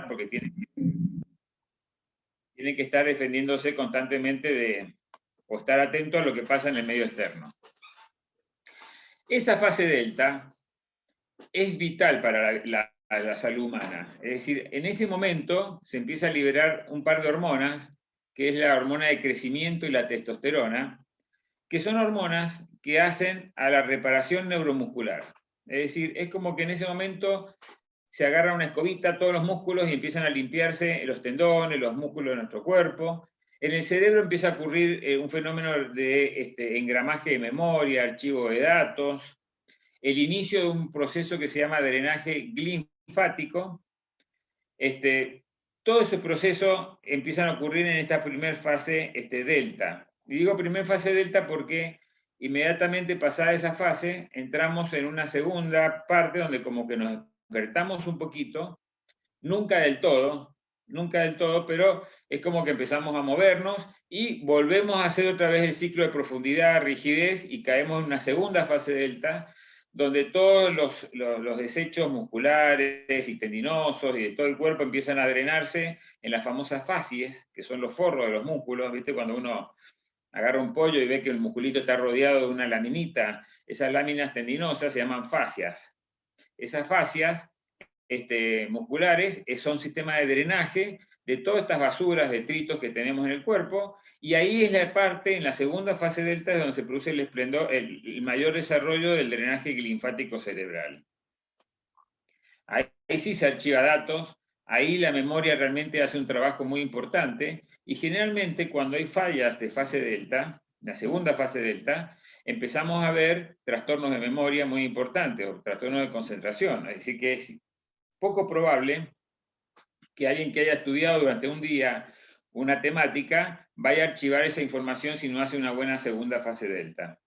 porque tienen que estar defendiéndose constantemente o estar atento a lo que pasa en el medio externo. Esa fase delta es vital para la salud humana. Es decir, en ese momento se empieza a liberar un par de hormonas, que es la hormona de crecimiento y la testosterona, que son hormonas que hacen a la reparación neuromuscular. Es decir, es como que en ese momento se agarra una escobita a todos los músculos y empiezan a limpiarse los tendones, los músculos de nuestro cuerpo. En el cerebro empieza a ocurrir un fenómeno de engramaje de memoria, archivo de datos, el inicio de un proceso que se llama drenaje linfático. Todo ese proceso empiezan a ocurrir en esta primera fase delta. Y digo primera fase delta porque inmediatamente pasada esa fase entramos en una segunda parte donde como que nos despertamos un poquito, nunca del todo, pero es como que empezamos a movernos y volvemos a hacer otra vez el ciclo de profundidad, rigidez, y caemos en una segunda fase delta, donde todos los desechos musculares y tendinosos y de todo el cuerpo empiezan a drenarse en las famosas fascies, que son los forros de los músculos. ¿Viste? Cuando uno agarra un pollo y ve que el musculito está rodeado de una laminita, esas láminas tendinosas se llaman fascias. Esas fascias musculares son sistemas de drenaje de todas estas basuras, detritos que tenemos en el cuerpo, y ahí es la parte, en la segunda fase delta, es donde se produce el esplendor, el mayor desarrollo del drenaje linfático cerebral. Ahí sí se archiva datos, ahí la memoria realmente hace un trabajo muy importante, y generalmente cuando hay fallas de fase delta, la segunda fase delta, empezamos a ver trastornos de memoria muy importantes, o trastornos de concentración. Es decir, que es poco probable que alguien que haya estudiado durante un día una temática vaya a archivar esa información si no hace una buena segunda fase delta.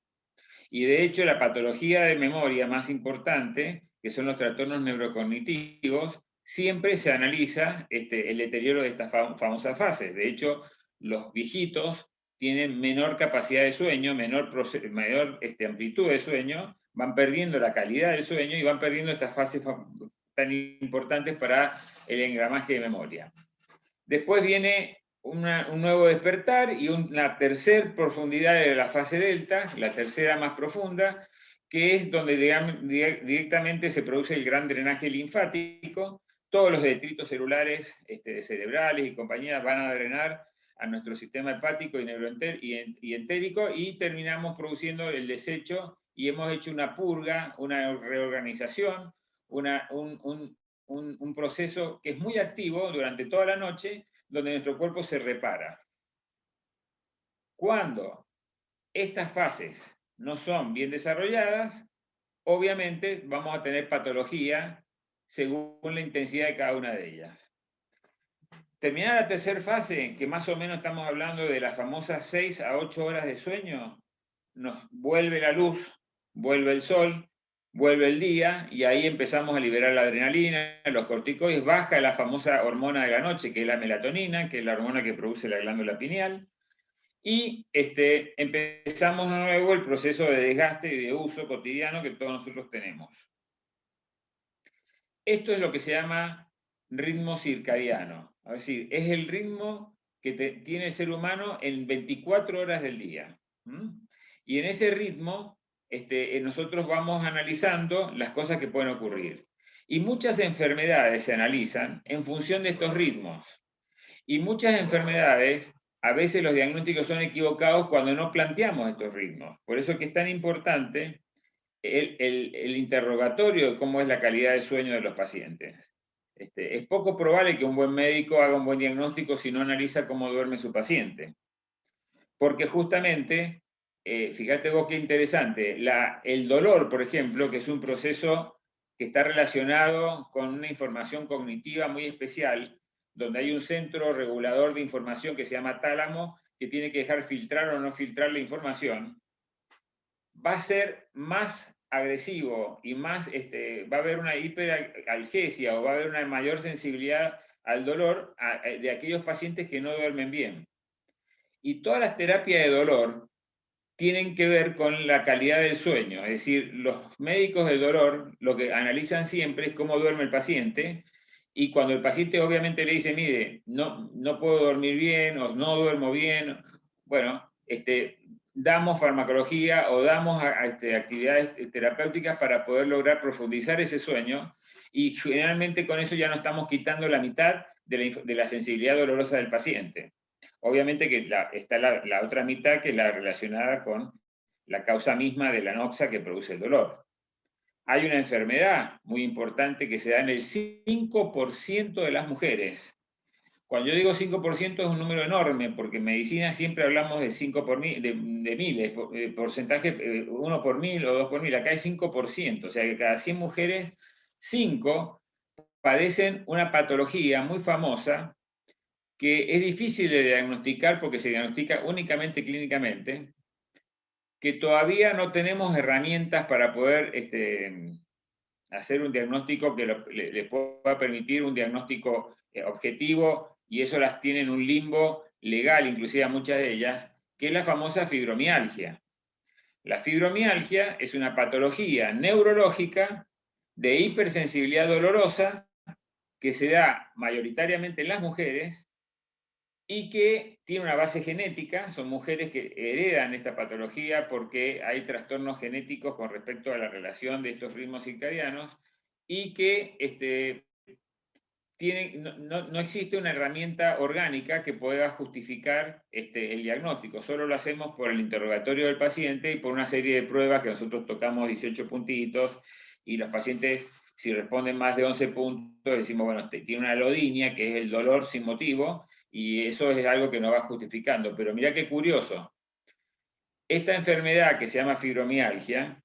Y de hecho la patología de memoria más importante, que son los trastornos neurocognitivos, siempre se analiza el deterioro de estas famosas fases. De hecho, los viejitos tienen menor capacidad de sueño, mayor amplitud de sueño, van perdiendo la calidad del sueño y van perdiendo estas fases tan importantes para el engramaje de memoria. Después viene un nuevo despertar y una tercera profundidad de la fase delta, la tercera más profunda, que es donde directamente se produce el gran drenaje linfático. Todos los detritos celulares, cerebrales y compañía van a drenar a nuestro sistema hepático y entérico, y terminamos produciendo el desecho, y hemos hecho una purga, una reorganización, un proceso que es muy activo durante toda la noche, donde nuestro cuerpo se repara. Cuando estas fases no son bien desarrolladas, obviamente vamos a tener patología según la intensidad de cada una de ellas. Terminada la tercera fase, que más o menos estamos hablando de las famosas 6 a 8 horas de sueño, nos vuelve la luz, vuelve el sol, vuelve el día, y ahí empezamos a liberar la adrenalina, los corticoides, baja la famosa hormona de la noche, que es la melatonina, que es la hormona que produce la glándula pineal, y empezamos de nuevo el proceso de desgaste y de uso cotidiano que todos nosotros tenemos. Esto es lo que se llama ritmo circadiano, es decir, es el ritmo que tiene el ser humano en 24 horas del día. Y en ese ritmo nosotros vamos analizando las cosas que pueden ocurrir. Y muchas enfermedades se analizan en función de estos ritmos. Y muchas enfermedades, a veces los diagnósticos son equivocados cuando no planteamos estos ritmos. Por eso es que es tan importante el interrogatorio de cómo es la calidad del sueño de los pacientes. Es poco probable que un buen médico haga un buen diagnóstico si no analiza cómo duerme su paciente. Porque justamente, fíjate vos qué interesante, el dolor, por ejemplo, que es un proceso que está relacionado con una información cognitiva muy especial, donde hay un centro regulador de información que se llama tálamo, que tiene que dejar filtrar o no filtrar la información, va a ser más agresivo y más, va a haber una hiperalgesia o va a haber una mayor sensibilidad al dolor de aquellos pacientes que no duermen bien. Y todas las terapias de dolor tienen que ver con la calidad del sueño. Es decir, los médicos del dolor lo que analizan siempre es cómo duerme el paciente, y cuando el paciente obviamente le dice, mire, no puedo dormir bien o no duermo bien, bueno, damos farmacología o damos actividades terapéuticas para poder lograr profundizar ese sueño, y generalmente con eso ya no estamos quitando la mitad de la sensibilidad dolorosa del paciente. Obviamente que está la otra mitad, que es la relacionada con la causa misma de la anoxia que produce el dolor. Hay una enfermedad muy importante que se da en el 5% de las mujeres. Cuando yo digo 5% es un número enorme, porque en medicina siempre hablamos de 5 por mil, de miles, porcentaje 1 por 1000 o 2 por 1000. Acá es 5%, o sea que cada 100 mujeres, 5 padecen una patología muy famosa que es difícil de diagnosticar porque se diagnostica únicamente clínicamente, que todavía no tenemos herramientas para poder hacer un diagnóstico que le pueda permitir un diagnóstico objetivo, y eso las tiene en un limbo legal, inclusive a muchas de ellas, que es la famosa fibromialgia. La fibromialgia es una patología neurológica de hipersensibilidad dolorosa que se da mayoritariamente en las mujeres y que tiene una base genética. Son mujeres que heredan esta patología porque hay trastornos genéticos con respecto a la relación de estos ritmos circadianos, y que no existe una herramienta orgánica que pueda justificar el diagnóstico. Solo lo hacemos por el interrogatorio del paciente y por una serie de pruebas que nosotros tocamos 18 puntitos, y los pacientes, si responden más de 11 puntos, decimos, bueno, tiene una alodinia, que es el dolor sin motivo, y eso es algo que nos va justificando. Pero mirá qué curioso. Esta enfermedad, que se llama fibromialgia,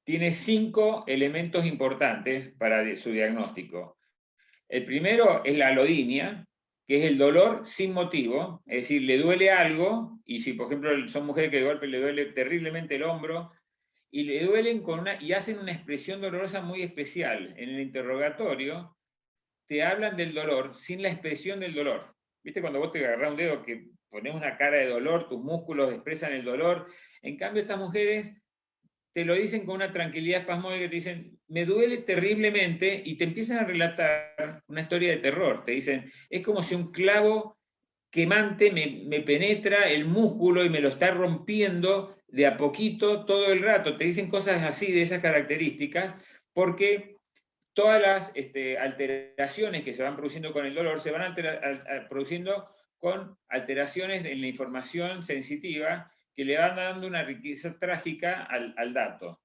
tiene 5 elementos importantes para su diagnóstico. El primero es la alodinia, que es el dolor sin motivo, es decir, le duele algo, y si por ejemplo son mujeres que de golpe le duele terriblemente el hombro, y le duelen y hacen una expresión dolorosa muy especial. En el interrogatorio te hablan del dolor sin la expresión del dolor. ¿Viste cuando vos te agarrás un dedo que pones una cara de dolor, tus músculos expresan el dolor? En cambio, estas mujeres te lo dicen con una tranquilidad espasmódica, te dicen, me duele terriblemente, y te empiezan a relatar una historia de terror. Te dicen, es como si un clavo quemante me penetra el músculo y me lo está rompiendo de a poquito todo el rato. Te dicen cosas así, de esas características, porque todas las alteraciones que se van produciendo con el dolor se van produciendo con alteraciones en la información sensitiva, que le van dando una riqueza trágica al dato.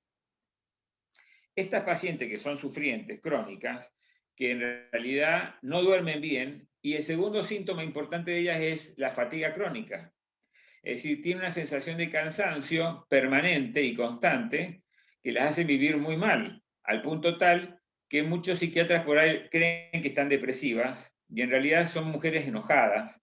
Estas pacientes que son sufrientes, crónicas, que en realidad no duermen bien, y el segundo síntoma importante de ellas es la fatiga crónica. Es decir, tiene una sensación de cansancio permanente y constante que las hace vivir muy mal, al punto tal que muchos psiquiatras por ahí creen que están depresivas, y en realidad son mujeres enojadas,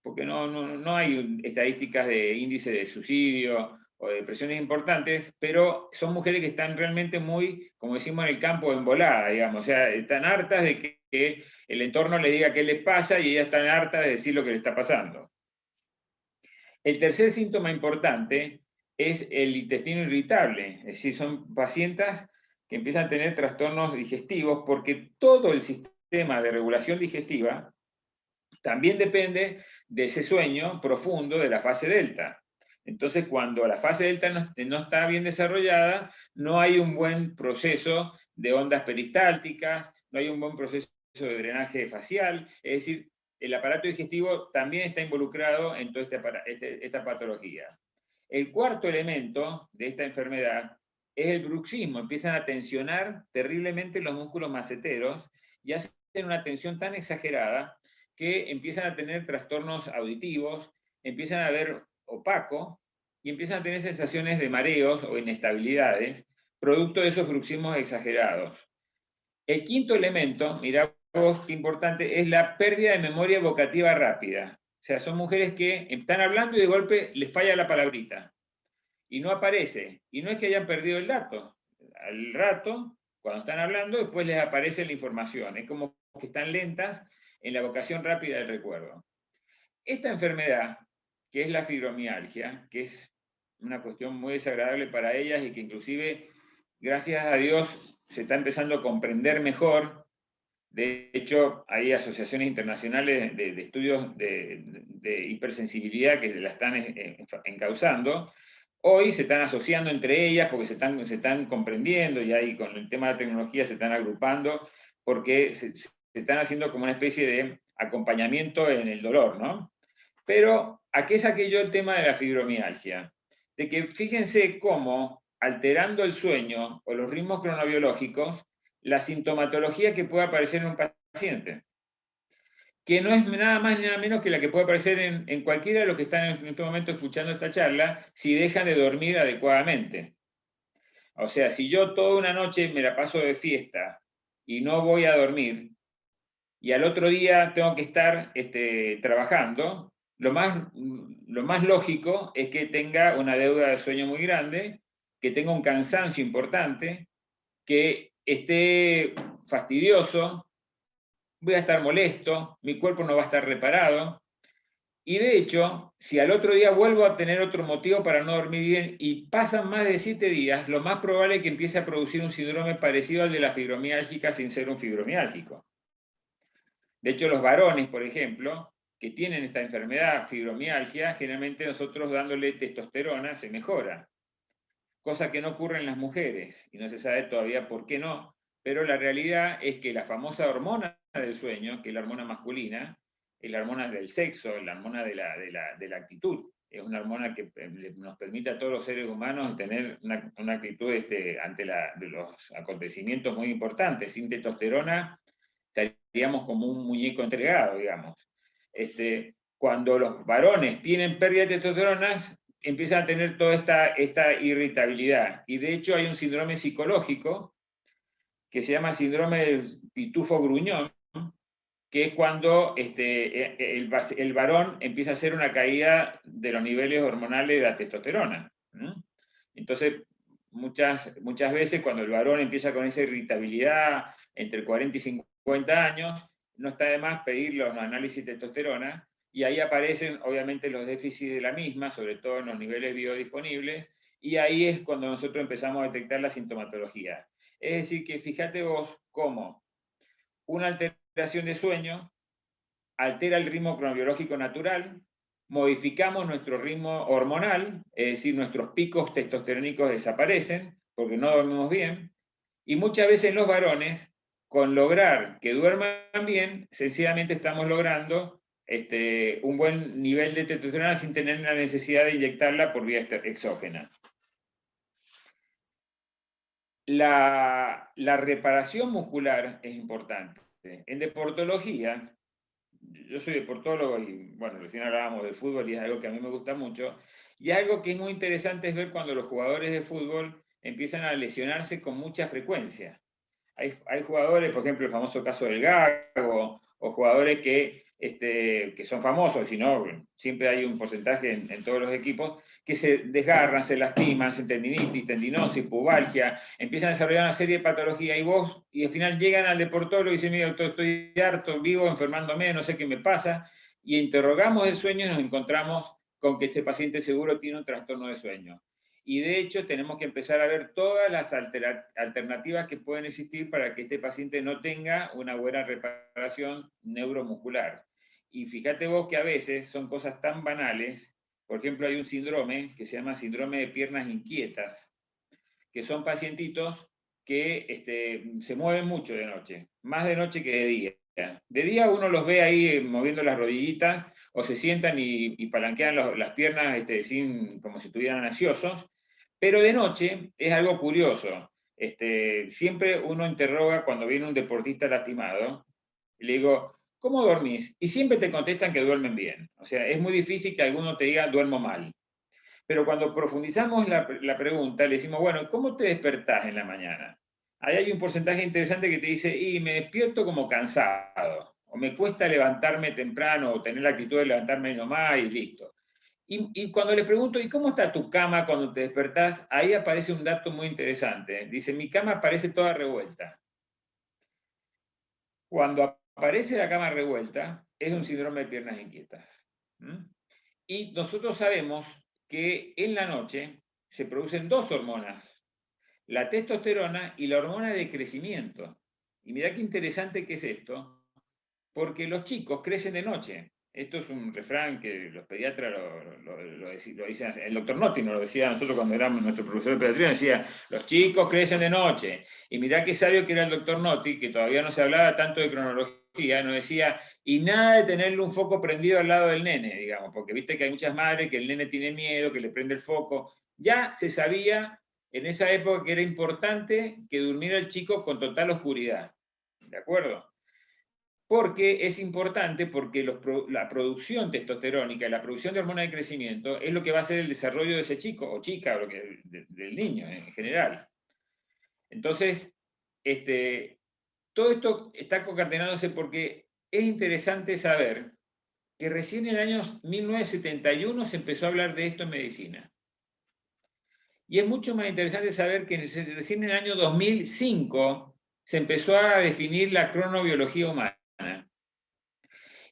porque no hay estadísticas de índice de suicidio o de depresiones importantes, pero son mujeres que están realmente muy, como decimos en el campo, emboladas, digamos. O sea, están hartas de que el entorno les diga qué les pasa, y ellas están hartas de decir lo que les está pasando. El tercer síntoma importante es el intestino irritable, es decir, son pacientes que empiezan a tener trastornos digestivos, porque todo el sistema de regulación digestiva también depende de ese sueño profundo de la fase delta. Entonces, cuando la fase delta no está bien desarrollada, no hay un buen proceso de ondas peristálticas, no hay un buen proceso de drenaje facial, es decir, el aparato digestivo también está involucrado en toda esta patología. El cuarto elemento de esta enfermedad es el bruxismo. Empiezan a tensionar terriblemente los músculos maceteros y hacen una tensión tan exagerada que empiezan a tener trastornos auditivos, empiezan a ver opaco y empiezan a tener sensaciones de mareos o inestabilidades, producto de esos bruxismos exagerados. El quinto elemento, mirá vos qué importante, es la pérdida de memoria evocativa rápida. O sea, son mujeres que están hablando y de golpe les falla la palabrita y no aparece. Y no es que hayan perdido el dato. Al rato, cuando están hablando, después les aparece la información. Es como que están lentas en la evocación rápida del recuerdo. Esta enfermedad, que es la fibromialgia, que es una cuestión muy desagradable para ellas y que inclusive, gracias a Dios, se está empezando a comprender mejor, De hecho, hay asociaciones internacionales de estudios de hipersensibilidad que la están encauzando. Hoy se están asociando entre ellas porque se están comprendiendo y ahí con el tema de la tecnología se están agrupando porque se están haciendo como una especie de acompañamiento en el dolor, ¿no? Pero, ¿a qué saqué yo el tema de la fibromialgia? De que fíjense cómo, alterando el sueño o los ritmos cronobiológicos, la sintomatología que puede aparecer en un paciente, que no es nada más ni nada menos que la que puede aparecer en cualquiera de los que están en este momento escuchando esta charla, si dejan de dormir adecuadamente. O sea, si yo toda una noche me la paso de fiesta y no voy a dormir, y al otro día tengo que estar trabajando, lo más lógico es que tenga una deuda de sueño muy grande, que tenga un cansancio importante, que esté fastidioso, voy a estar molesto, mi cuerpo no va a estar reparado. Y de hecho, si al otro día vuelvo a tener otro motivo para no dormir bien y pasan más de 7 días, lo más probable es que empiece a producir un síndrome parecido al de la fibromialgia sin ser un fibromiálgico. De hecho, los varones, por ejemplo, que tienen esta enfermedad, fibromialgia, generalmente nosotros dándole testosterona se mejora, cosa que no ocurre en las mujeres, y no se sabe todavía por qué no, pero la realidad es que la famosa hormona del sueño, que es la hormona masculina, es la hormona del sexo, la hormona de la actitud, es una hormona que nos permite a todos los seres humanos tener una actitud ante de los acontecimientos muy importantes. Sin testosterona estaríamos como un muñeco entregado, digamos. Cuando los varones tienen pérdida de testosterona, empiezan a tener toda esta irritabilidad. Y de hecho hay un síndrome psicológico que se llama síndrome del pitufo gruñón, que es cuando el varón empieza a hacer una caída de los niveles hormonales de la testosterona. Entonces, muchas veces cuando el varón empieza con esa irritabilidad entre 40 y 50 años, no está de más pedir los análisis de testosterona, y ahí aparecen obviamente los déficits de la misma, sobre todo en los niveles biodisponibles, y ahí es cuando nosotros empezamos a detectar la sintomatología. Es decir, que fíjate vos cómo una alteración de sueño altera el ritmo cronobiológico natural, modificamos nuestro ritmo hormonal, es decir, nuestros picos testosterónicos desaparecen porque no dormimos bien, y muchas veces en los varones, con lograr que duerman bien, sencillamente estamos logrando un buen nivel de testosterona sin tener la necesidad de inyectarla por vía exógena. La reparación muscular es importante. En deportología, yo soy deportólogo y, bueno, recién hablábamos del fútbol y es algo que a mí me gusta mucho. Y algo que es muy interesante es ver cuando los jugadores de fútbol empiezan a lesionarse con mucha frecuencia. Hay jugadores, por ejemplo, el famoso caso del Gago, o jugadores que son famosos, si no, siempre hay un porcentaje en todos los equipos, que se desgarran, se lastiman, se tendinitis, tendinosis, pubalgia, empiezan a desarrollar una serie de patologías y al final llegan al deportólogo y dicen, mira, doctor, estoy harto, vivo enfermándome, no sé qué me pasa, y interrogamos el sueño y nos encontramos con que este paciente seguro tiene un trastorno de sueño. Y de hecho tenemos que empezar a ver todas las alternativas que pueden existir para que este paciente no tenga una buena reparación neuromuscular. Y fíjate vos que a veces son cosas tan banales. Por ejemplo, hay un síndrome que se llama síndrome de piernas inquietas, que son pacientitos que se mueven mucho de noche, más de noche que de día. De día uno los ve ahí moviendo las rodillitas o se sientan y palanquean las piernas como si estuvieran ansiosos, pero de noche es algo curioso. Siempre uno interroga cuando viene un deportista lastimado y le digo, ¿cómo dormís? Y siempre te contestan que duermen bien. O sea, es muy difícil que alguno te diga, duermo mal. Pero cuando profundizamos la pregunta, le decimos, bueno, ¿cómo te despertás en la mañana? Ahí hay un porcentaje interesante que te dice, y me despierto como cansado, o me cuesta levantarme temprano, o tener la actitud de levantarme nomás y listo. Y cuando le pregunto, ¿y cómo está tu cama cuando te despertás? Ahí aparece un dato muy interesante. Dice, mi cama parece toda revuelta. Cuando aparece la cama revuelta, es un síndrome de piernas inquietas. Y nosotros sabemos que en la noche se producen dos hormonas, la testosterona y la hormona de crecimiento. Y mirá qué interesante que es esto, porque los chicos crecen de noche. Esto es un refrán que los pediatras lo dicen, el doctor Notti nos lo decía a nosotros cuando éramos nuestro profesor de pediatría, decía, los chicos crecen de noche. Y mirá qué sabio que era el doctor Notti, que todavía no se hablaba tanto de cronología, nos decía, y nada de tenerle un foco prendido al lado del nene, digamos, porque viste que hay muchas madres que el nene tiene miedo, que le prende el foco. Ya se sabía en esa época que era importante que durmiera el chico con total oscuridad. ¿De acuerdo? Porque es importante, porque la producción testosterónica, la producción de hormona de crecimiento, es lo que va a hacer el desarrollo de ese chico o chica, o del niño en general. Entonces, todo esto está concatenándose porque es interesante saber que recién en el año 1971 se empezó a hablar de esto en medicina. Y es mucho más interesante saber que recién en el año 2005 se empezó a definir la cronobiología humana.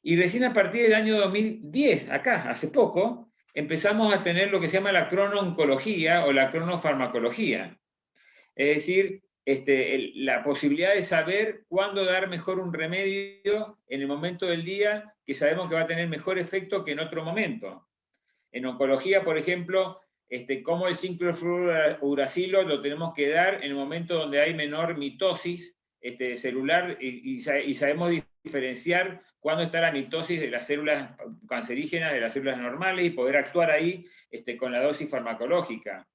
Y recién a partir del año 2010, acá, hace poco, empezamos a tener lo que se llama la cronooncología o la cronofarmacología. Es decir, la posibilidad de saber cuándo dar mejor un remedio en el momento del día que sabemos que va a tener mejor efecto que en otro momento. En oncología, por ejemplo, cómo el 5-fluorouracilo lo tenemos que dar en el momento donde hay menor mitosis celular y sabemos diferenciar cuándo está la mitosis de las células cancerígenas de las células normales y poder actuar ahí con la dosis farmacológica.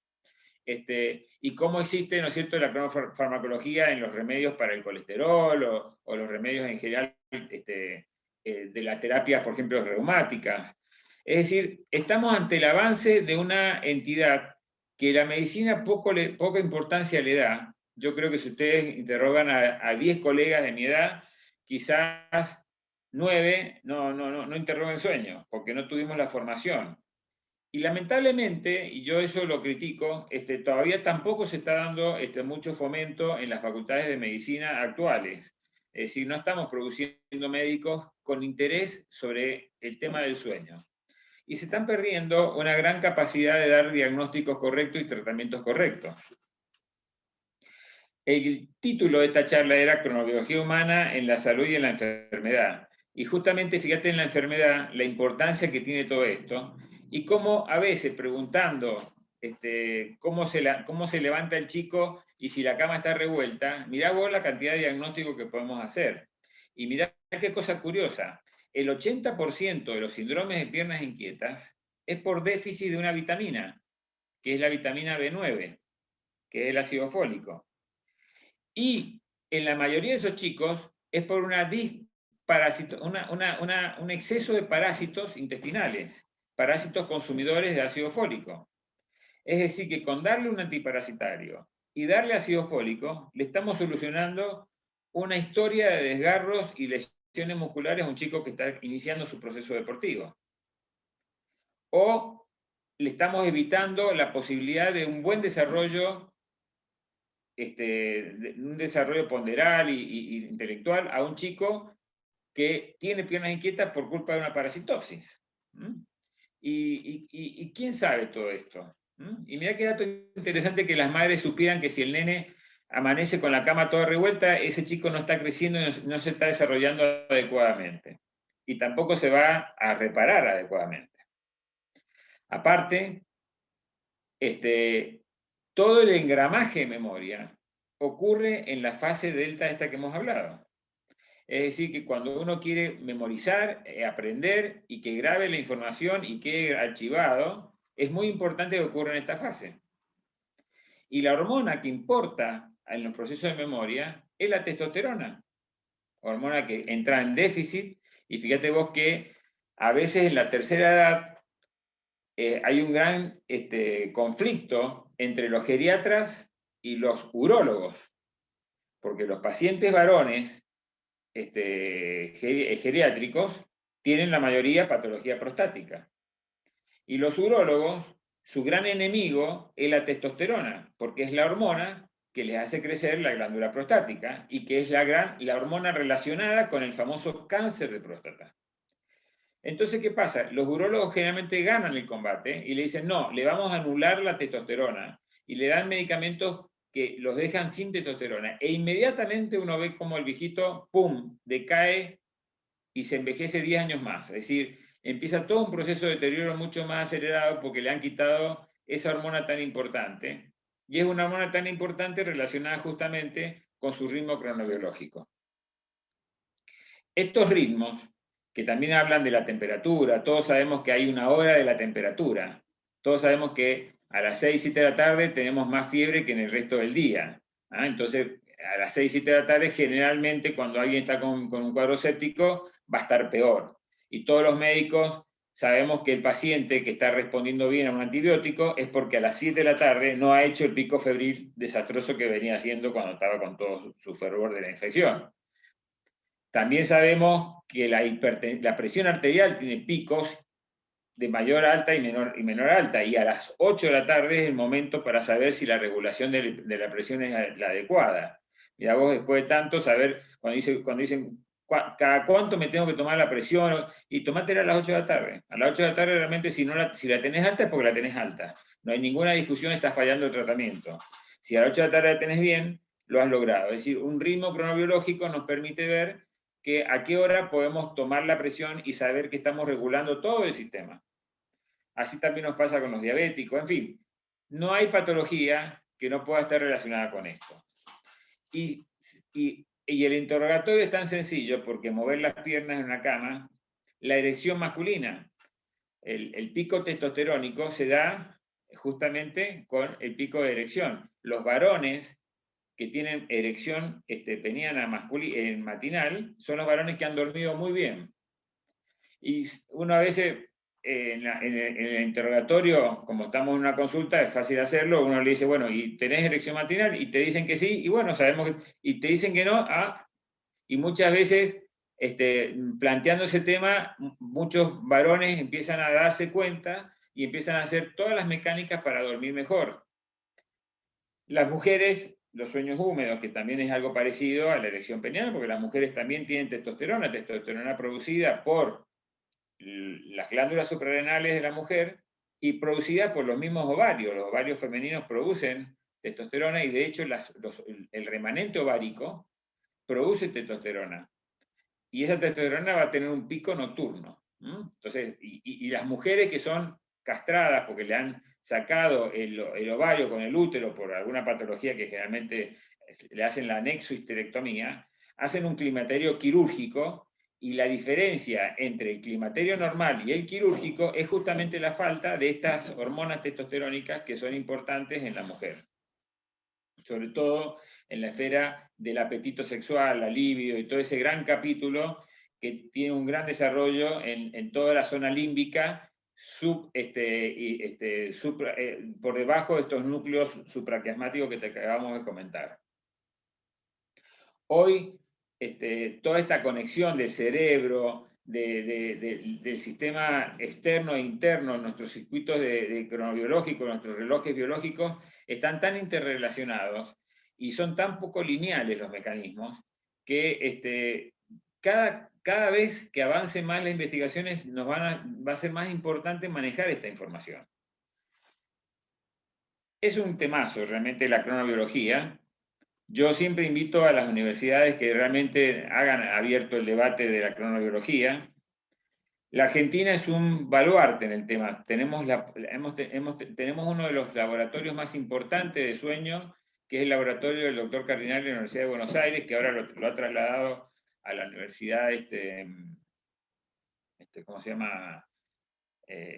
Y cómo existe, ¿no es cierto?, la cronofarmacología en los remedios para el colesterol o los remedios en general de las terapias, por ejemplo, reumáticas. Es decir, estamos ante el avance de una entidad que la medicina poca importancia le da. Yo creo que si ustedes interrogan a 10 colegas de mi edad, quizás 9 no interroguen sueños, porque no tuvimos la formación. Y lamentablemente, y yo eso lo critico, todavía tampoco se está dando mucho fomento en las facultades de medicina actuales. Es decir, no estamos produciendo médicos con interés sobre el tema del sueño. Y se están perdiendo una gran capacidad de dar diagnósticos correctos y tratamientos correctos. El título de esta charla era Cronobiología humana en la salud y en la enfermedad. Y justamente, fíjate en la enfermedad, la importancia que tiene todo esto, y cómo a veces preguntando cómo se levanta el chico y si la cama está revuelta, mirá vos la cantidad de diagnósticos que podemos hacer. Y mirá qué cosa curiosa, el 80% de los síndromes de piernas inquietas es por déficit de una vitamina, que es la vitamina B9, que es el ácido fólico. Y en la mayoría de esos chicos es por un exceso de parásitos intestinales, parásitos consumidores de ácido fólico. Es decir, que con darle un antiparasitario y darle ácido fólico, le estamos solucionando una historia de desgarros y lesiones musculares a un chico que está iniciando su proceso deportivo. O le estamos evitando la posibilidad de un buen desarrollo un desarrollo ponderal y intelectual a un chico que tiene piernas inquietas por culpa de una parasitosis. ¿Y quién sabe todo esto? Y mira qué dato interesante que las madres supieran que si el nene amanece con la cama toda revuelta, ese chico no está creciendo y no se está desarrollando adecuadamente. Y tampoco se va a reparar adecuadamente. Aparte, todo el engramaje de memoria ocurre en la fase delta esta que hemos hablado. Es decir, que cuando uno quiere memorizar, aprender y que grabe la información y quede archivado, es muy importante que ocurra en esta fase. Y la hormona que importa en los procesos de memoria es la testosterona, hormona que entra en déficit, y fíjate vos que a veces en la tercera edad hay un gran conflicto entre los geriatras y los urólogos, porque los pacientes varones geriátricos tienen la mayoría patología prostática. Y los urólogos, su gran enemigo es la testosterona, porque es la hormona que les hace crecer la glándula prostática y que es la hormona relacionada con el famoso cáncer de próstata. Entonces, ¿qué pasa? Los urólogos generalmente ganan el combate y le dicen, no, le vamos a anular la testosterona y le dan medicamentos que los dejan sin testosterona. E inmediatamente uno ve como el viejito, ¡pum!, decae y se envejece 10 años más. Es decir, empieza todo un proceso de deterioro mucho más acelerado porque le han quitado esa hormona tan importante. Y es una hormona tan importante relacionada justamente con su ritmo cronobiológico. Estos ritmos, que también hablan de la temperatura, todos sabemos que hay una hora de la temperatura. Todos sabemos que a las 6, 7 de la tarde tenemos más fiebre que en el resto del día. Entonces, a las 6, 7 de la tarde, generalmente cuando alguien está con un cuadro séptico, va a estar peor. Y todos los médicos sabemos que el paciente que está respondiendo bien a un antibiótico es porque a las 7 de la tarde no ha hecho el pico febril desastroso que venía haciendo cuando estaba con todo su fervor de la infección. También sabemos que la presión arterial tiene picos de mayor alta y menor alta, y a las 8 de la tarde es el momento para saber si la regulación de la presión es la adecuada. Mira, vos después de tanto saber, cuando dicen cada cuánto me tengo que tomar la presión, y tomátela a las 8 de la tarde. A las 8 de la tarde realmente si la tenés alta es porque la tenés alta. No hay ninguna discusión, está fallando el tratamiento. Si a las 8 de la tarde la tenés bien, lo has logrado. Es decir, un ritmo cronobiológico nos permite ver que a qué hora podemos tomar la presión y saber que estamos regulando todo el sistema. Así también nos pasa con los diabéticos. En fin, no hay patología que no pueda estar relacionada con esto. Y el interrogatorio es tan sencillo porque mover las piernas en una cama, la erección masculina, el pico testosterónico se da justamente con el pico de erección. Los varones que tienen erección peniana matinal son los varones que han dormido muy bien. Y uno a veces en el interrogatorio, como estamos en una consulta, es fácil hacerlo, uno le dice, bueno, ¿y tenés erección matinal? Y te dicen que sí, y bueno, sabemos y te dicen que no, y muchas veces planteando ese tema, muchos varones empiezan a darse cuenta y empiezan a hacer todas las mecánicas para dormir mejor. Las mujeres, los sueños húmedos, que también es algo parecido a la erección peniana, porque las mujeres también tienen testosterona producida por las glándulas suprarrenales de la mujer y producida por los mismos ovarios. Los ovarios femeninos producen testosterona y de hecho el remanente ovárico produce testosterona. Y esa testosterona va a tener un pico nocturno. Entonces, y las mujeres que son castradas porque le han sacado el ovario con el útero por alguna patología que generalmente le hacen la anexohisterectomía, hacen un climaterio quirúrgico, y la diferencia entre el climaterio normal y el quirúrgico es justamente la falta de estas hormonas testosterónicas que son importantes en la mujer. Sobre todo en la esfera del apetito sexual, la libido y todo ese gran capítulo que tiene un gran desarrollo en toda la zona límbica, por debajo de estos núcleos supraquiasmáticos que te acabamos de comentar. Hoy, toda esta conexión del cerebro, del sistema externo e interno, nuestros circuitos de cronobiológicos, nuestros relojes biológicos, están tan interrelacionados y son tan poco lineales los mecanismos que cada vez que avancen más las investigaciones va a ser más importante manejar esta información. Es un temazo realmente la cronobiología. Yo siempre invito a las universidades que realmente hagan abierto el debate de la cronobiología. La Argentina es un baluarte en el tema. Tenemos uno de los laboratorios más importantes de sueño, que es el laboratorio del doctor Cardinal de la Universidad de Buenos Aires, que ahora lo ha trasladado a la universidad, ¿cómo se llama?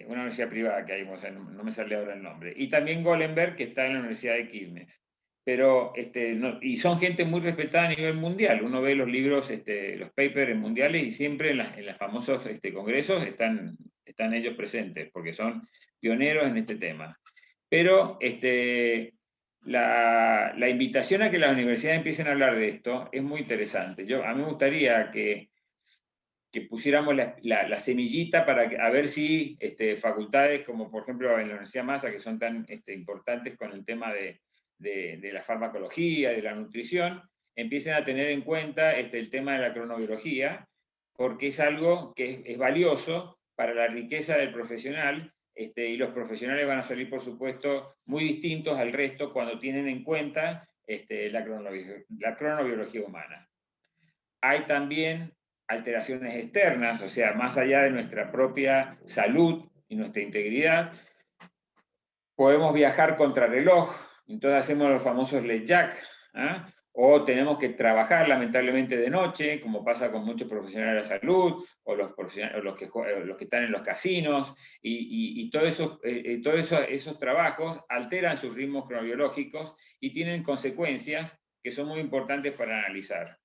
Una universidad privada que hay, o sea, no me sale ahora el nombre. Y también Golenberg, que está en la Universidad de Quilmes. Pero, y son gente muy respetada a nivel mundial. Uno ve los libros, los papers mundiales, y siempre en los famosos congresos están ellos presentes, porque son pioneros en este tema. Pero la invitación a que las universidades empiecen a hablar de esto es muy interesante. A mí me gustaría que pusiéramos la semillita para a ver si facultades como por ejemplo en la Universidad Massa, que son tan importantes con el tema de la farmacología, de la nutrición, empiecen a tener en cuenta el tema de la cronobiología, porque es algo que es valioso para la riqueza del profesional y los profesionales van a salir, por supuesto, muy distintos al resto cuando tienen en cuenta la cronobiología humana. Hay también alteraciones externas, o sea, más allá de nuestra propia salud y nuestra integridad, podemos viajar contra reloj, entonces hacemos los famosos late jack, ¿ah? O tenemos que trabajar lamentablemente de noche, como pasa con muchos profesionales de la salud, o los que están en los casinos, y todos esos trabajos alteran sus ritmos cronobiológicos y tienen consecuencias que son muy importantes para analizar.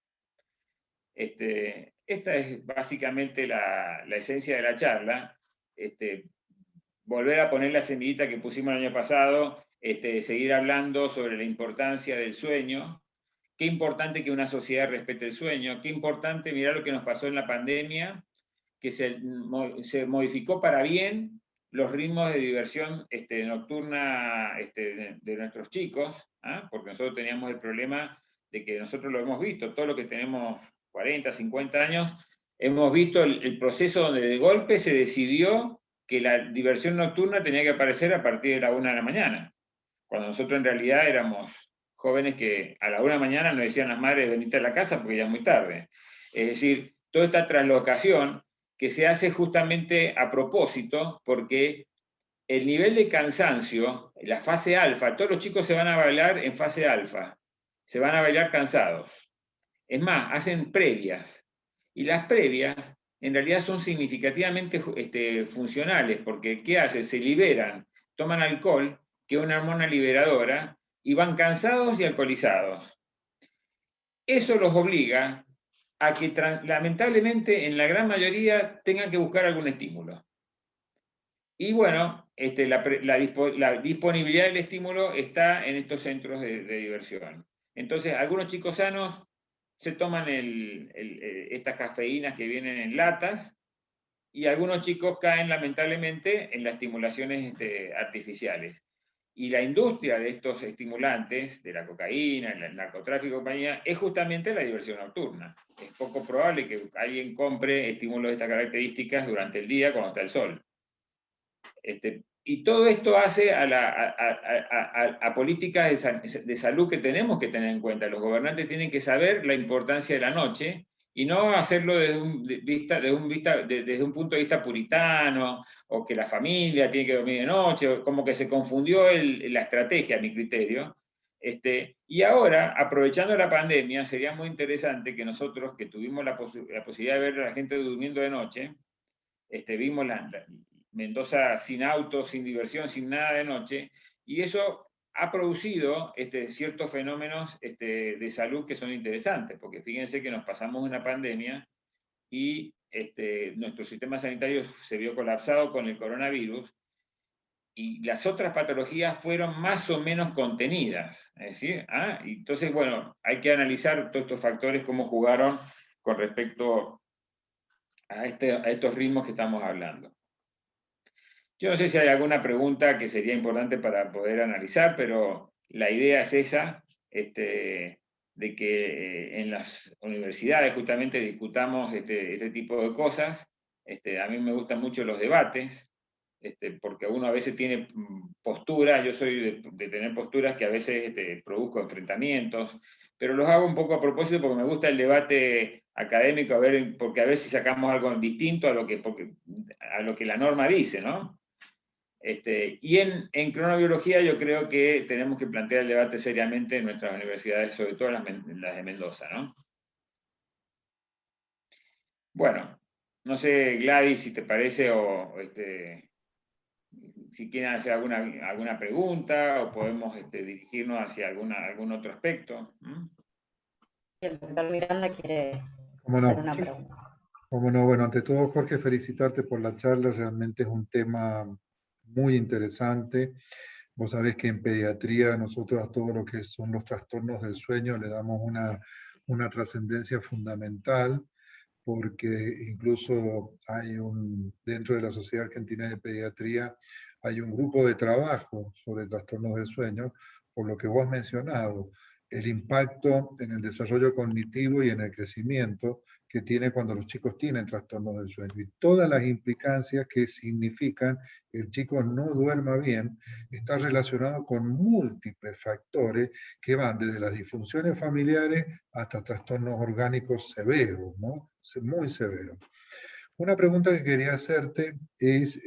Esta es básicamente la esencia de la charla. Volver a poner la semillita que pusimos el año pasado, seguir hablando sobre la importancia del sueño. Qué importante que una sociedad respete el sueño, qué importante, mirar lo que nos pasó en la pandemia, que se modificó para bien los ritmos de diversión nocturna de nuestros chicos, ¿ah? Porque nosotros teníamos el problema de que nosotros lo hemos visto, todo lo que tenemos 40, 50 años, hemos visto el proceso donde de golpe se decidió que la diversión nocturna tenía que aparecer a partir de la 1 de la mañana, cuando nosotros en realidad éramos jóvenes que a la 1 de la mañana nos decían las madres venite a la casa porque ya es muy tarde. Es decir, toda esta traslocación que se hace justamente a propósito porque el nivel de cansancio, la fase alfa, todos los chicos se van a bailar en fase alfa, se van a bailar cansados. Es más, hacen previas. Y las previas en realidad son significativamente funcionales, porque ¿qué hacen? Se liberan, toman alcohol, que es una hormona liberadora, y van cansados y alcoholizados. Eso los obliga a que lamentablemente en la gran mayoría tengan que buscar algún estímulo. Y bueno, la disponibilidad del estímulo está en estos centros de diversión. Entonces, algunos chicos sanos se toman estas cafeínas que vienen en latas, y algunos chicos caen lamentablemente en las estimulaciones artificiales. Y la industria de estos estimulantes, de la cocaína, el narcotráfico y compañía, es justamente la diversión nocturna. Es poco probable que alguien compre estímulos de estas características durante el día cuando está el sol. Y todo esto hace a políticas de salud que tenemos que tener en cuenta. Los gobernantes tienen que saber la importancia de la noche y no hacerlo desde un punto de vista puritano, o que la familia tiene que dormir de noche, como que se confundió la estrategia, a mi criterio. Y ahora, aprovechando la pandemia, sería muy interesante que nosotros, que tuvimos la posibilidad de ver a la gente durmiendo de noche, vimos Mendoza sin autos, sin diversión, sin nada de noche, y eso ha producido ciertos fenómenos de salud que son interesantes, porque fíjense que nos pasamos una pandemia y nuestro sistema sanitario se vio colapsado con el coronavirus, y las otras patologías fueron más o menos contenidas. Es decir, entonces, bueno, hay que analizar todos estos factores, cómo jugaron con respecto a estos ritmos que estamos hablando. Yo no sé si hay alguna pregunta que sería importante para poder analizar, pero la idea es esa, de que en las universidades justamente discutamos este tipo de cosas. A mí me gustan mucho los debates, porque uno a veces tiene posturas, yo soy de tener posturas que a veces produzco enfrentamientos, pero los hago un poco a propósito porque me gusta el debate académico, porque a ver si sacamos algo distinto a lo que la norma dice, ¿no? Y en cronobiología yo creo que tenemos que plantear el debate seriamente en nuestras universidades, sobre todo las de Mendoza, ¿no? Bueno, no sé, Gladys, si te parece, o si quieren hacer alguna pregunta, o podemos dirigirnos hacia algún otro aspecto. El doctor Miranda quiere ¿Cómo no? hacer una pregunta. ¿Cómo no? Bueno, ante todo, Jorge, felicitarte por la charla. Realmente es un tema muy interesante. Vos sabés que en pediatría nosotros a todo lo que son los trastornos del sueño le damos una trascendencia fundamental, porque incluso dentro de la Sociedad Argentina de Pediatría hay un grupo de trabajo sobre trastornos del sueño, por lo que vos has mencionado, el impacto en el desarrollo cognitivo y en el crecimiento que tiene cuando los chicos tienen trastornos del sueño y todas las implicancias que significan que el chico no duerma bien, está relacionado con múltiples factores que van desde las disfunciones familiares hasta trastornos orgánicos severos, ¿no? Muy severos. Una pregunta que quería hacerte es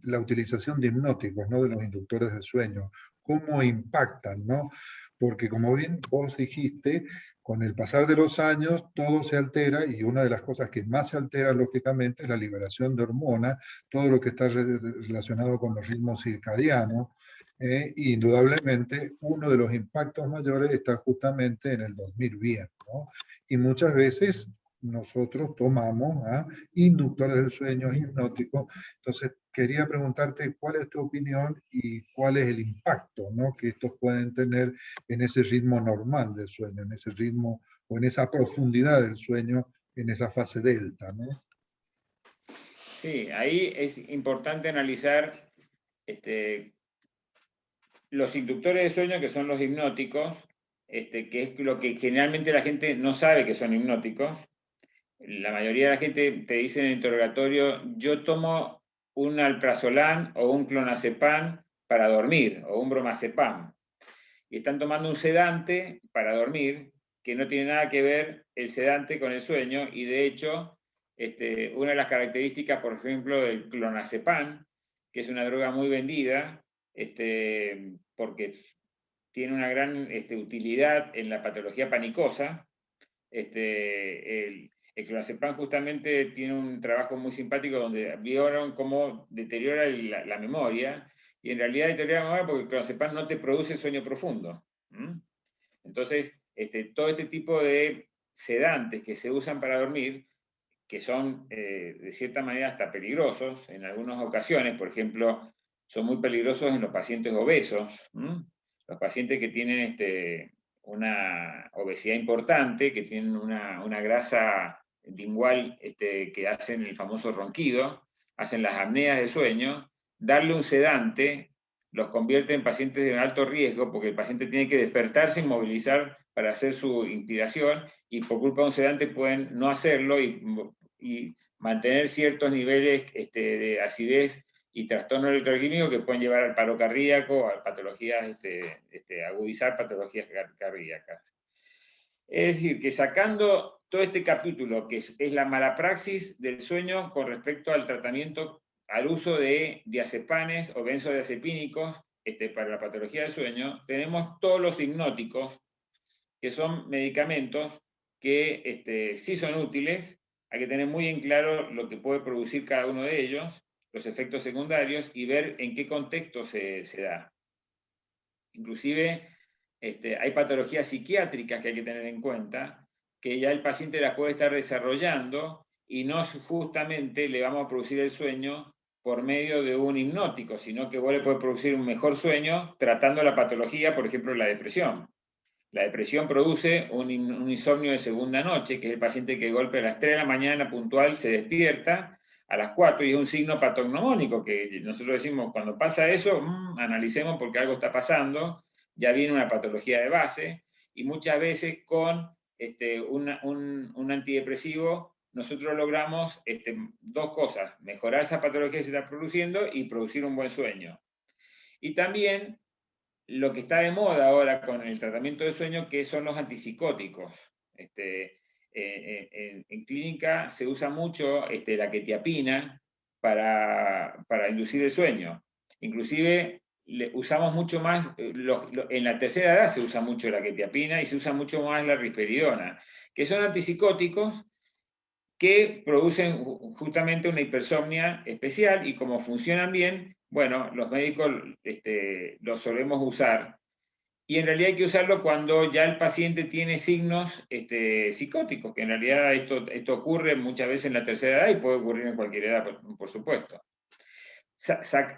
la utilización de hipnóticos, ¿no? De los inductores del sueño. ¿Cómo impactan, ¿no? Porque como bien vos dijiste, con el pasar de los años todo se altera y una de las cosas que más se altera lógicamente es la liberación de hormonas, todo lo que está relacionado con los ritmos circadianos. Indudablemente uno de los impactos mayores está justamente en el dormir bien, ¿no? Y muchas veces nosotros tomamos inductores del sueño, hipnóticos. Entonces, quería preguntarte cuál es tu opinión y cuál es el impacto, ¿no?, que estos pueden tener en ese ritmo normal del sueño, en ese ritmo o en esa profundidad del sueño, en esa fase delta, ¿no? Sí, ahí es importante analizar los inductores de sueño, que son los hipnóticos, que es lo que generalmente la gente no sabe que son hipnóticos. La mayoría de la gente te dice en el interrogatorio, yo tomo un alprazolam o un clonazepam para dormir, o un bromazepam. Y están tomando un sedante para dormir, que no tiene nada que ver el sedante con el sueño, y de hecho, una de las características, por ejemplo, del clonazepam, que es una droga muy vendida, porque tiene una gran utilidad en la patología panicosa. El clonazepam justamente tiene un trabajo muy simpático donde vieron cómo deteriora la memoria, y en realidad deteriora la memoria porque el clonazepam no te produce sueño profundo. Entonces, todo este tipo de sedantes que se usan para dormir, que son de cierta manera hasta peligrosos en algunas ocasiones, por ejemplo, son muy peligrosos en los pacientes obesos, los pacientes que tienen una obesidad importante, que tienen una grasa lingual que hacen el famoso ronquido, hacen las apneas de sueño, darle un sedante los convierte en pacientes de alto riesgo porque el paciente tiene que despertarse y movilizar para hacer su inspiración, y por culpa de un sedante pueden no hacerlo y mantener ciertos niveles de acidez y trastorno electroquímico que pueden llevar al paro cardíaco, a patologías, agudizar patologías cardíacas. Es decir, que sacando todo este capítulo, que es la mala praxis del sueño con respecto al tratamiento, al uso de diazepanes o benzodiazepínicos para la patología del sueño, tenemos todos los hipnóticos, que son medicamentos que sí son útiles. Hay que tener muy en claro lo que puede producir cada uno de ellos, los efectos secundarios, y ver en qué contexto se da. Inclusive hay patologías psiquiátricas que hay que tener en cuenta, que ya el paciente las puede estar desarrollando y no justamente le vamos a producir el sueño por medio de un hipnótico, sino que vos le puede producir un mejor sueño tratando la patología, por ejemplo, la depresión. La depresión produce un insomnio de segunda noche, que es el paciente que de golpe a las 3 de la mañana puntual se despierta a las 4 y es un signo patognomónico, que nosotros decimos, cuando pasa eso, analicemos porque algo está pasando, ya viene una patología de base, y muchas veces con un antidepresivo nosotros logramos dos cosas: mejorar esa patología que se está produciendo y producir un buen sueño. Y también lo que está de moda ahora con el tratamiento de sueño, que son los antipsicóticos. En clínica se usa mucho la quetiapina para inducir el sueño. Inclusive usamos mucho más, en la tercera edad se usa mucho la quetiapina y se usa mucho más la risperidona, que son antipsicóticos que producen justamente una hipersomnia especial, y como funcionan bien, bueno, los médicos los solemos usar. Y en realidad hay que usarlo cuando ya el paciente tiene signos psicóticos, que en realidad esto ocurre muchas veces en la tercera edad y puede ocurrir en cualquier edad, por supuesto.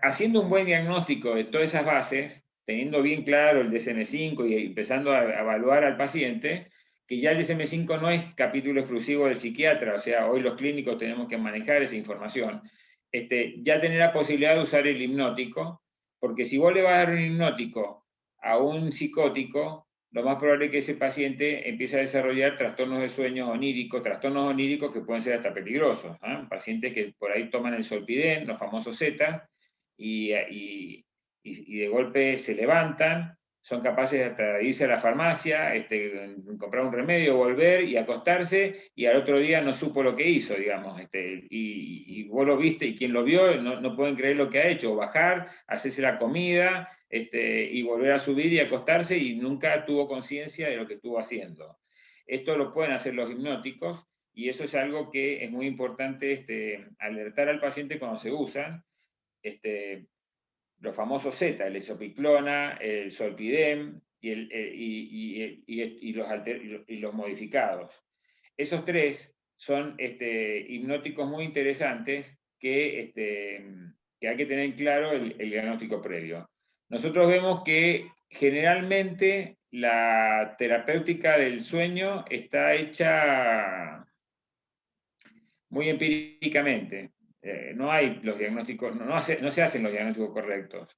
Haciendo un buen diagnóstico de todas esas bases, teniendo bien claro el DSM-5 y empezando a evaluar al paciente, que ya el DSM-5 no es capítulo exclusivo del psiquiatra, o sea, hoy los clínicos tenemos que manejar esa información, ya tener la posibilidad de usar el hipnótico, porque si vos le vas a dar un hipnótico a un psicótico, lo más probable es que ese paciente empiece a desarrollar trastornos de sueños oníricos que pueden ser hasta peligrosos. Pacientes que por ahí toman el Zolpidem, los famosos Z, y de golpe se levantan, son capaces hasta de irse a la farmacia, comprar un remedio, volver y acostarse, y al otro día no supo lo que hizo, digamos. Y vos lo viste, y quien lo vio no pueden creer lo que ha hecho, o bajar, hacerse la comida, y volver a subir y acostarse, y nunca tuvo conciencia de lo que estuvo haciendo. Esto lo pueden hacer los hipnóticos, y eso es algo que es muy importante alertar al paciente cuando se usan. Los famosos Z, el esopiclona, el Zolpidem y los modificados. Esos tres son hipnóticos muy interesantes que hay que tener claro el diagnóstico previo. Nosotros vemos que generalmente la terapéutica del sueño está hecha muy empíricamente. No hay los diagnósticos, no se hacen los diagnósticos correctos.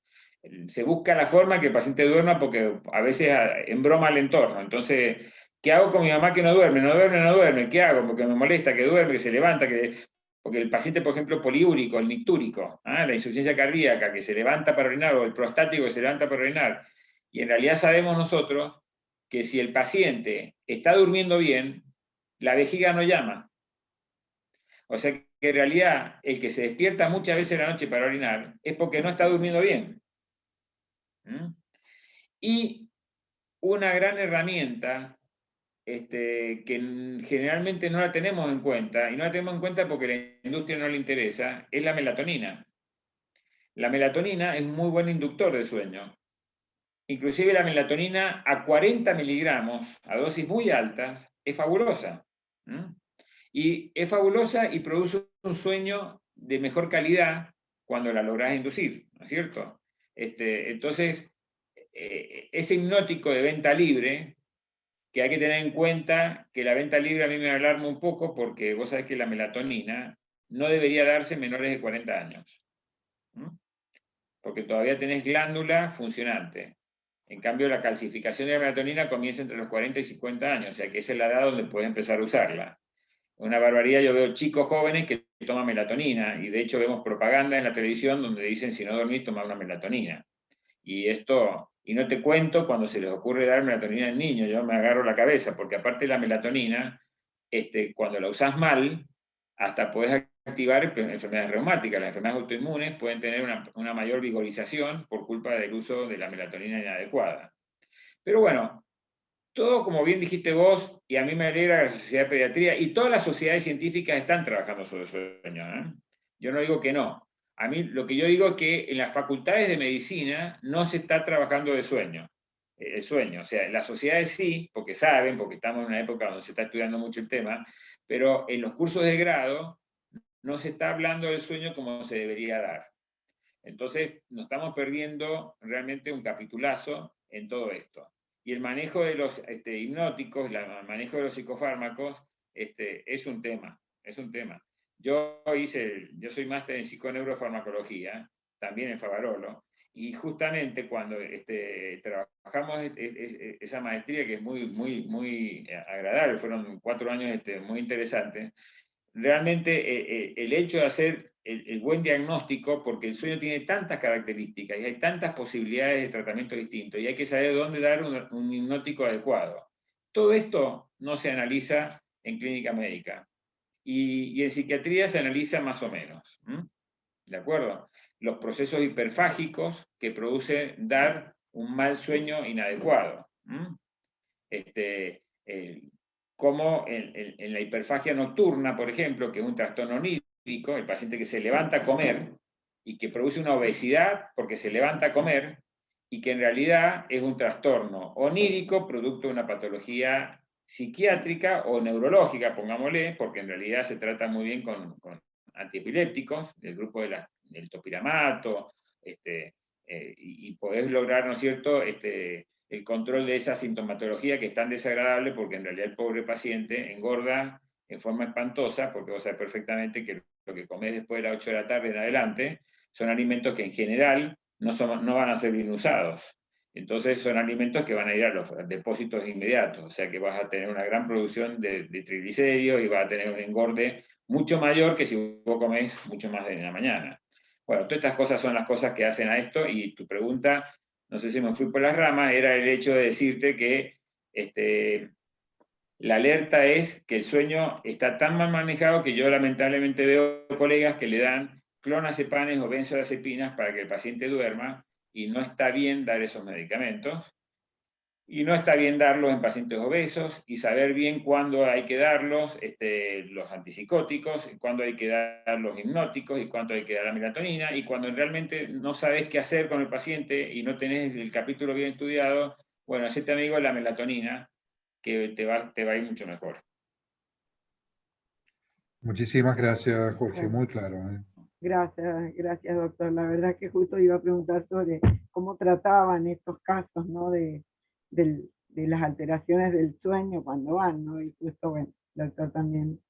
Se busca la forma que el paciente duerma porque a veces embroma el entorno. Entonces, ¿qué hago con mi mamá que no duerme? No duerme. ¿Qué hago? Porque me molesta que duerme, que se levanta, porque el paciente, por ejemplo, poliúrico, el nictúrico, la insuficiencia cardíaca, que se levanta para orinar, o el prostático que se levanta para orinar. Y en realidad sabemos nosotros que si el paciente está durmiendo bien, la vejiga no llama. O sea que en realidad el que se despierta muchas veces en la noche para orinar es porque no está durmiendo bien. Y una gran herramienta que generalmente no la tenemos en cuenta, y no la tenemos en cuenta porque la industria no le interesa, es la melatonina. La melatonina es un muy buen inductor de sueño. Inclusive la melatonina a 40 miligramos, a dosis muy altas, es fabulosa. Y es fabulosa y produce un sueño de mejor calidad cuando la lográs inducir, ¿no es cierto? Entonces, ese hipnótico de venta libre, que hay que tener en cuenta que la venta libre a mí me alarma un poco porque vos sabés que la melatonina no debería darse en menores de 40 años. Porque todavía tenés glándula funcionante. En cambio, la calcificación de la melatonina comienza entre los 40 y 50 años, o sea que esa es la edad donde puedes empezar a usarla. Una barbaridad, yo veo chicos jóvenes que toman melatonina, y de hecho vemos propaganda en la televisión donde dicen si no dormís, toma una melatonina. Y no te cuento cuando se les ocurre dar melatonina al niño, yo me agarro la cabeza, porque aparte de la melatonina, cuando la usás mal, hasta podés activar enfermedades reumáticas. Las enfermedades autoinmunes pueden tener una mayor vigorización por culpa del uso de la melatonina inadecuada. Pero bueno, todo como bien dijiste vos, y a mí me alegra la Sociedad de Pediatría, y todas las sociedades científicas están trabajando sobre el sueño. Yo no digo que no. A mí lo que yo digo es que en las facultades de medicina no se está trabajando de sueño. El sueño, o sea, las sociedades sí, porque saben, porque estamos en una época donde se está estudiando mucho el tema, pero en los cursos de grado no se está hablando del sueño como se debería dar. Entonces, nos estamos perdiendo realmente un capitulazo en todo esto. Y el manejo de los hipnóticos, el manejo de los psicofármacos, es un tema, es un tema. Yo soy máster en psiconeurofarmacología, también en Favarolo, y justamente cuando trabajamos esa maestría, que es muy agradable, fueron 4 años muy interesantes, realmente el hecho de hacer el buen diagnóstico, porque el sueño tiene tantas características y hay tantas posibilidades de tratamiento distintos, y hay que saber dónde dar un hipnótico adecuado. Todo esto no se analiza en clínica médica, y en psiquiatría se analiza más o menos. ¿De acuerdo? Los procesos hiperfágicos que producen dar un mal sueño inadecuado. Como en la hiperfagia nocturna, por ejemplo, que es un trastorno onírico, el paciente que se levanta a comer y que produce una obesidad porque se levanta a comer, y que en realidad es un trastorno onírico producto de una patología psiquiátrica o neurológica, pongámosle, porque en realidad se trata muy bien con antiepilépticos, del grupo del topiramato, y podés lograr, ¿no es cierto?, el control de esa sintomatología que es tan desagradable, porque en realidad el pobre paciente engorda en forma espantosa, porque vos sabés perfectamente que lo que comés después de las 8 de la tarde en adelante son alimentos que en general no van a ser bien usados. Entonces son alimentos que van a ir a los depósitos inmediatos, o sea que vas a tener una gran producción de triglicéridos y vas a tener un engorde mucho mayor que si vos comés mucho más en la mañana. Bueno, todas estas cosas son las cosas que hacen a esto, y tu pregunta, no sé si me fui por las ramas, era el hecho de decirte que la alerta es que el sueño está tan mal manejado que yo lamentablemente veo colegas que le dan clonazepines o benzodiazepinas para que el paciente duerma, y no está bien dar esos medicamentos, y no está bien darlos en pacientes obesos, y saber bien cuándo hay que darlos, los antipsicóticos, cuándo hay que dar los hipnóticos, y cuándo hay que dar la melatonina, y cuando realmente no sabes qué hacer con el paciente y no tenés el capítulo bien estudiado, bueno, hacete amigo de la melatonina, que te va a ir mucho mejor. Muchísimas gracias, Jorge, muy claro. Gracias, doctor. La verdad que justo iba a preguntar sobre cómo trataban estos casos, ¿no? de las alteraciones del sueño cuando van, ¿no? Y justo, bueno, el doctor también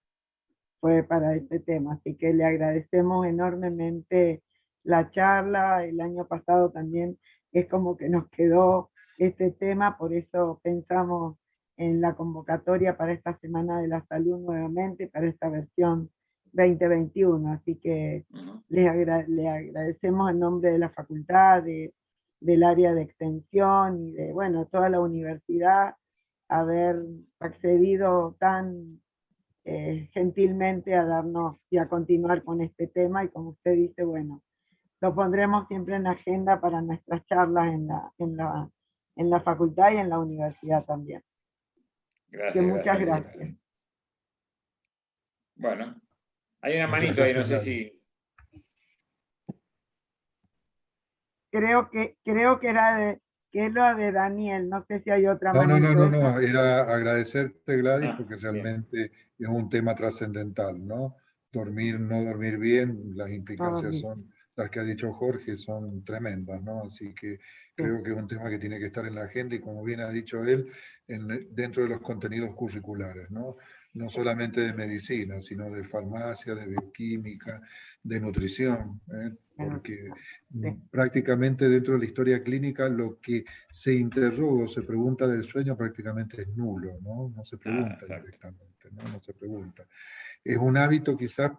fue para este tema. Así que le agradecemos enormemente la charla. El año pasado también es como que nos quedó este tema, por eso pensamos en la convocatoria para esta Semana de la Salud nuevamente, para esta versión 2021. Así que le agradecemos en nombre de la facultad, del área de extensión y de, bueno, toda la universidad, haber accedido tan gentilmente a darnos y a continuar con este tema, y como usted dice, bueno, lo pondremos siempre en agenda para nuestras charlas en la facultad y en la universidad también. Gracias, Muchas gracias. Bueno, hay una manito ahí, no sé si... Creo que es lo de Daniel, no sé si hay otra manito. No, era agradecerte, Gladys, porque realmente es un tema trascendental, ¿no? Dormir, no dormir bien, las implicancias son, las que ha dicho Jorge, son tremendas, ¿no? Así que creo que es un tema que tiene que estar en la agenda, y como bien ha dicho él, dentro de los contenidos curriculares, ¿no? No solamente de medicina, sino de farmacia, de bioquímica, de nutrición, porque prácticamente dentro de la historia clínica lo que se interroga o se pregunta del sueño prácticamente es nulo, ¿no? No se pregunta directamente, ¿no? No se pregunta. Es un hábito quizás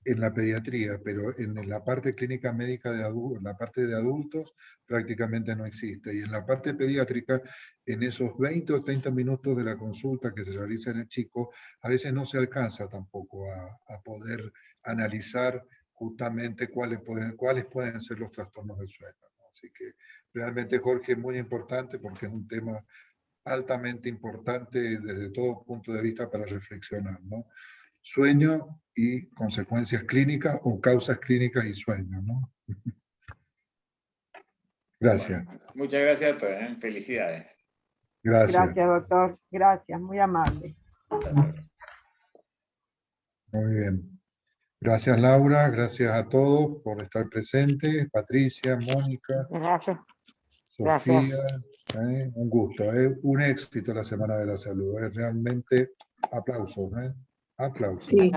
en la pediatría, pero en la parte clínica médica de adultos, en la parte de adultos, prácticamente no existe. Y en la parte pediátrica, en esos 20 o 30 minutos de la consulta que se realiza en el chico, a veces no se alcanza tampoco a poder analizar justamente cuáles pueden ser los trastornos del sueño, ¿no? Así que realmente, Jorge, es muy importante, porque es un tema altamente importante desde todo punto de vista para reflexionar, ¿no? Sueño y consecuencias clínicas, o causas clínicas y sueño, ¿no? Gracias. Bueno, muchas gracias a todos, ¿eh? Felicidades. Gracias, doctor. Gracias, muy amable. Muy bien. Gracias, Laura. Gracias a todos por estar presentes. Patricia, Mónica. Gracias. Sofía. Un gusto. Un éxito la Semana de la Salud. Realmente aplausos. Aplausos. Sí.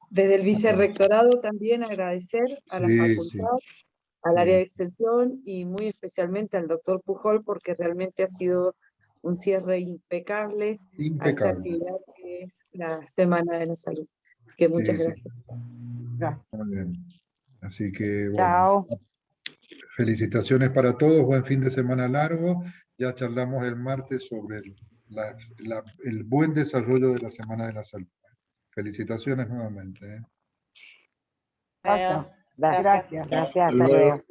Desde el vicerrectorado también agradecer a la facultad, al área de extensión, y muy especialmente al doctor Pujol, porque realmente ha sido un cierre impecable a esta actividad que es la Semana de la Salud. Así que muchas gracias. Muy bien. Así que, bueno, Chao. Felicitaciones para todos, buen fin de semana largo. Ya charlamos el martes sobre el buen desarrollo de la Semana de la Salud. Felicitaciones nuevamente. Gracias. Gracias. Gracias, hasta luego.